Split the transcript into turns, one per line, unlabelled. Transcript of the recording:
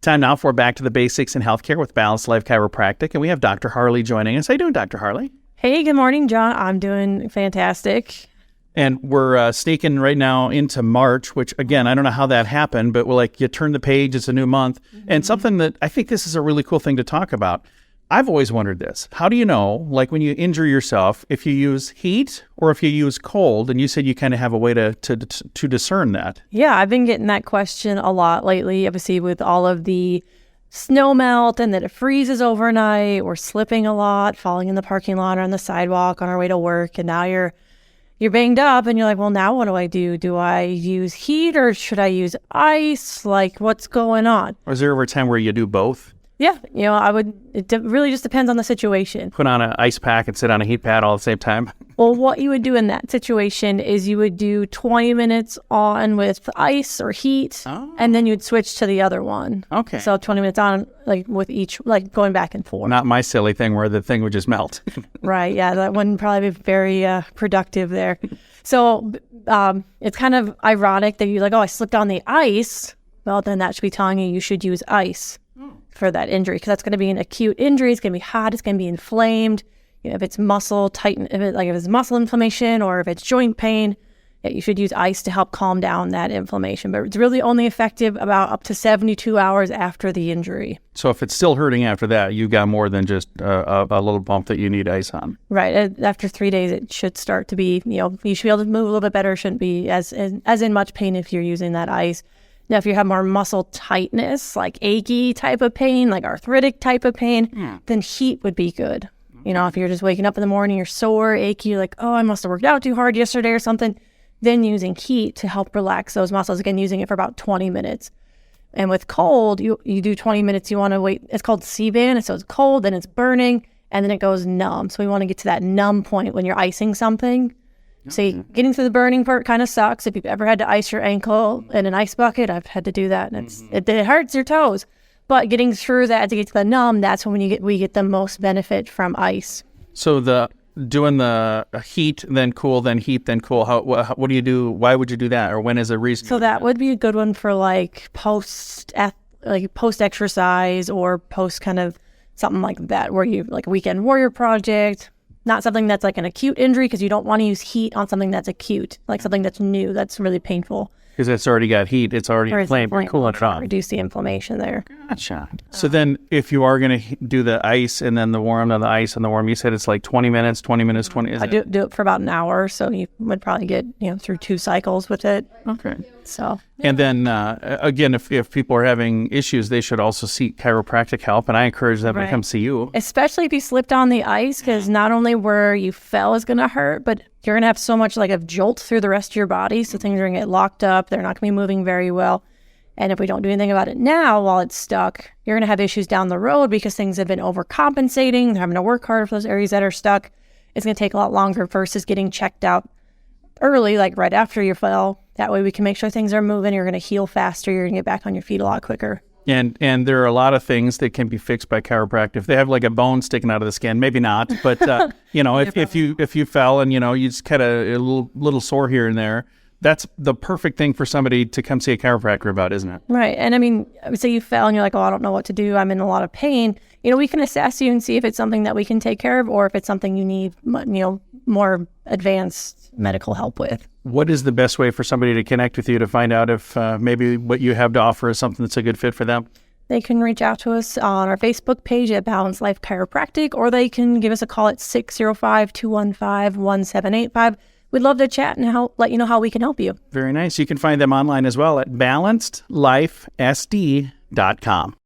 Time now for Back to the Basics in Healthcare with Balanced Life Chiropractic. And we have Dr. Harley joining us. How you doing, Dr. Harley?
Hey, good morning, John. I'm doing fantastic.
And we're sneaking right now into March, which, again, I don't know how that happened, but you turn the page, it's a new month. And something that I think this is a really cool thing to talk about. I've always wondered this. How do you know, like when you injure yourself, if you use heat or if you use cold? And you said you kind of have a way to discern that.
Yeah, I've been getting that question a lot lately, obviously with all of the snow melt and that it freezes overnight. We're slipping a lot, falling in the parking lot or on the sidewalk on our way to work. And now you're banged up and you're like, well, now what do I do? Do I use heat or should I use ice? Like, what's going on?
Or is there ever a time where you do both?
Yeah, it really just depends on the situation.
Put on an ice pack and sit on a heat pad all at the same time?
Well, what you would do in that situation is you would do 20 minutes on with ice or heat, and then you'd switch to the other one.
Okay.
So 20 minutes on, like with each, like going back and forth.
Not my silly thing where the thing would just melt.
Right, yeah, that wouldn't probably be very productive there. So it's kind of ironic that you're like, oh, I slipped on the ice. Well, then that should be telling you should use ice for that injury, because that's going to be an acute injury. It's going to be hot. It's going to be inflamed. If it's muscle tighten, if it's muscle inflammation or if it's joint pain, you should use ice to help calm down that inflammation. But it's really only effective about up to 72 hours after the injury.
So if it's still hurting after that, you've got more than just a little bump that you need ice on.
Right. After 3 days, it should start to be, you should be able to move a little bit better. Shouldn't be as in much pain if you're using that ice. Now, if you have more muscle tightness, like achy type of pain, like arthritic type of pain, then heat would be good. If you're just waking up in the morning, you're sore, achy, you're like, oh, I must have worked out too hard yesterday or something, then using heat to help relax those muscles. Again, using it for about 20 minutes. And with cold, you do 20 minutes, you want to wait. It's called C-band. So it's cold, then it's burning, and then it goes numb. So we want to get to that numb point when you're icing something. See, getting through the burning part kind of sucks. If you've ever had to ice your ankle in an ice bucket, I've had to do that, and it hurts your toes. But getting through that to get to the numb, that's when we get the most benefit from ice.
So doing the heat, then cool, then heat, then cool. What do you do? Why would you do that, or when is a reason?
So that would be a good one for like post exercise or post kind of something like that, where you like a weekend warrior project. Not something that's like an acute injury, because you don't want to use heat on something that's acute, like something that's new, that's really painful.
Because it's already got heat, it's already inflamed, you're cooling it off.
Reduce the inflammation there.
Gotcha. So then if you are going to do the ice and then the warm, then the ice and the warm, you said it's like 20 minutes, 20 minutes, 20.
I do it for about an hour, so you would probably get through 2 cycles with it.
Okay.
So.
And then, again, if people are having issues, they should also seek chiropractic help. And I encourage them to come see you.
Especially if you slipped on the ice, because not only where you fell is going to hurt, but you're going to have so much like a jolt through the rest of your body. So things are going to get locked up. They're not going to be moving very well. And if we don't do anything about it now while it's stuck, you're going to have issues down the road because things have been overcompensating. They're having to work harder for those areas that are stuck. It's going to take a lot longer versus getting checked out early, like right after you fell. That way we can make sure things are moving. You're going to heal faster. You're going to get back on your feet a lot quicker.
And there are a lot of things that can be fixed by chiropractic. If they have like a bone sticking out of the skin, maybe not. But if you fell and you just had a little sore here and there, that's the perfect thing for somebody to come see a chiropractor about, isn't it?
Right. And I mean, say you fell and you're like, oh, I don't know what to do. I'm in a lot of pain. We can assess you and see if it's something that we can take care of or if it's something you need, more advanced medical help with.
What is the best way for somebody to connect with you to find out if maybe what you have to offer is something that's a good fit for them?
They can reach out to us on our Facebook page at Balanced Life Chiropractic, or they can give us a call at 605-215-1785. We'd love to chat and let you know how we can help you.
Very nice. You can find them online as well at balancedlifesd.com.